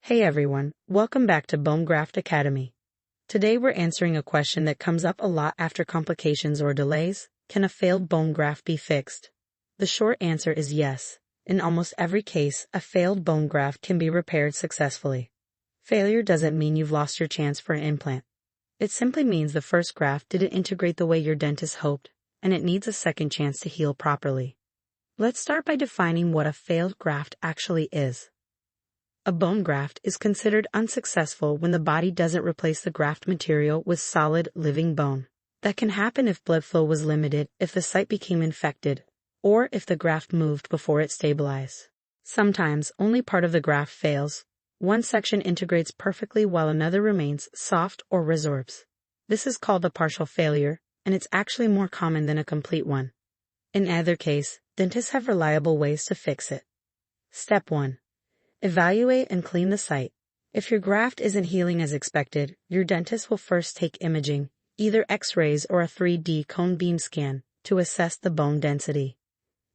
Hey everyone, welcome back to Graft Academy. Today we're answering a question that comes up a lot after complications or delays. Can a failed bone graft be fixed? The short answer is yes. In almost every case, a failed bone graft can be repaired successfully. Failure doesn't mean you've lost your chance for an implant. It simply means the first graft didn't integrate the way your dentist hoped, and it needs a second chance to heal properly. Let's start by defining what a failed graft actually is. A bone graft is considered unsuccessful when the body doesn't replace the graft material with solid, living bone. That can happen if blood flow was limited, if the site became infected, or if the graft moved before it stabilized. Sometimes only part of the graft fails. One section integrates perfectly while another remains soft or resorbs. This is called a partial failure, and it's actually more common than a complete one. In either case, dentists have reliable ways to fix it. Step 1. Evaluate and clean the site. If your graft isn't healing as expected, your dentist will first take imaging, either X-rays or a 3D cone beam scan, to assess the bone density.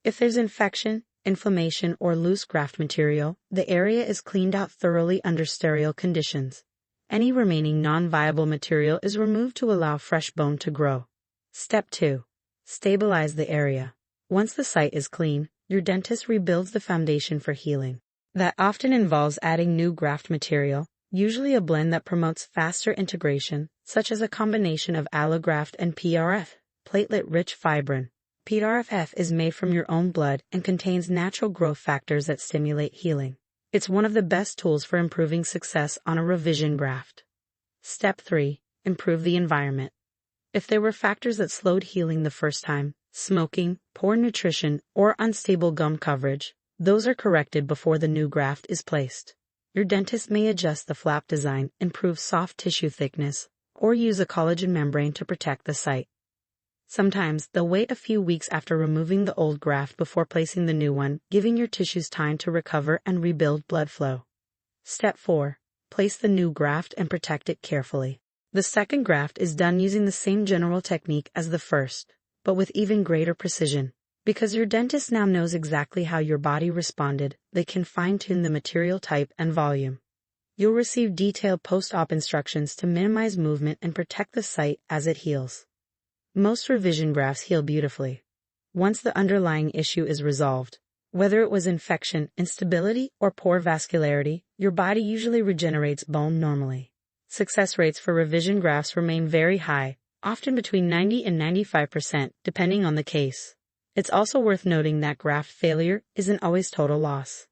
If there's infection, inflammation, or loose graft material, the area is cleaned out thoroughly under sterile conditions. Any remaining non-viable material is removed to allow fresh bone to grow. Step 2. Stabilize the area. Once the site is clean, your dentist rebuilds the foundation for healing. That often involves adding new graft material, usually a blend that promotes faster integration, such as a combination of allograft and PRF, platelet-rich fibrin. PRF is made from your own blood and contains natural growth factors that stimulate healing. It's one of the best tools for improving success on a revision graft. Step 3. Improve the environment. If there were factors that slowed healing the first time, smoking, poor nutrition, or unstable gum coverage, those are corrected before the new graft is placed. Your dentist may adjust the flap design, improve soft tissue thickness, or use a collagen membrane to protect the site. Sometimes they'll wait a few weeks after removing the old graft before placing the new one, giving your tissues time to recover and rebuild blood flow. Step 4. Place the new graft and protect it carefully. The second graft is done using the same general technique as the first, but with even greater precision. Because your dentist now knows exactly how your body responded, they can fine-tune the material type and volume. You'll receive detailed post-op instructions to minimize movement and protect the site as it heals. Most revision grafts heal beautifully. Once the underlying issue is resolved, whether it was infection, instability, or poor vascularity, your body usually regenerates bone normally. Success rates for revision grafts remain very high, often between 90 and 95%, depending on the case. It's also worth noting that graft failure isn't always total loss.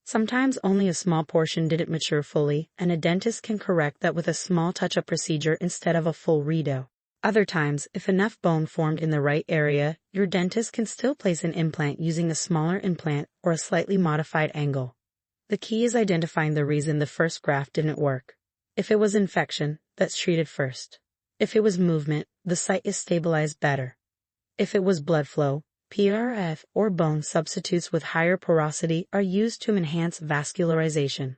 Sometimes only a small portion didn't mature fully, and a dentist can correct that with a small touch-up procedure instead of a full redo. Other times, if enough bone formed in the right area, your dentist can still place an implant using a smaller implant or a slightly modified angle. The key is identifying the reason the first graft didn't work. If it was infection, that's treated first. If it was movement, the site is stabilized better. If it was blood flow, PRF or bone substitutes with higher porosity are used to enhance vascularization.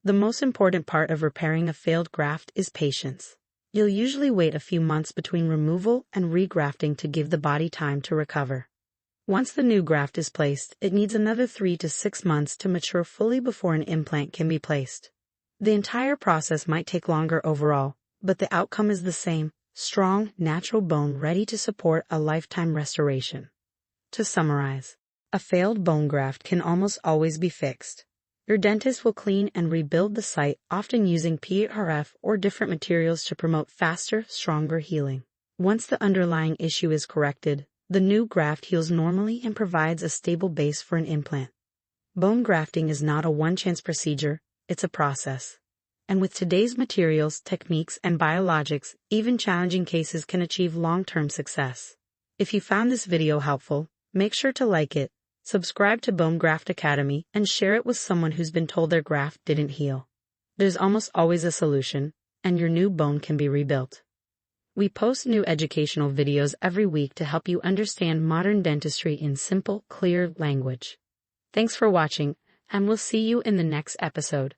The most important part of repairing a failed graft is patience. You'll usually wait a few months between removal and regrafting to give the body time to recover. Once the new graft is placed, it needs another 3 to 6 months to mature fully before an implant can be placed. The entire process might take longer overall, but the outcome is the same: strong, natural bone ready to support a lifetime restoration. To summarize, a failed bone graft can almost always be fixed. Your dentist will clean and rebuild the site, often using PRF or different materials to promote faster, stronger healing. Once the underlying issue is corrected, the new graft heals normally and provides a stable base for an implant. Bone grafting is not a one-chance procedure, it's a process. And with today's materials, techniques, and biologics, even challenging cases can achieve long-term success. If you found this video helpful, make sure to like it, subscribe to Graft Academy, and share it with someone who's been told their graft didn't heal. There's almost always a solution, and your new bone can be rebuilt. We post new educational videos every week to help you understand modern dentistry in simple, clear language. Thanks for watching, and we'll see you in the next episode.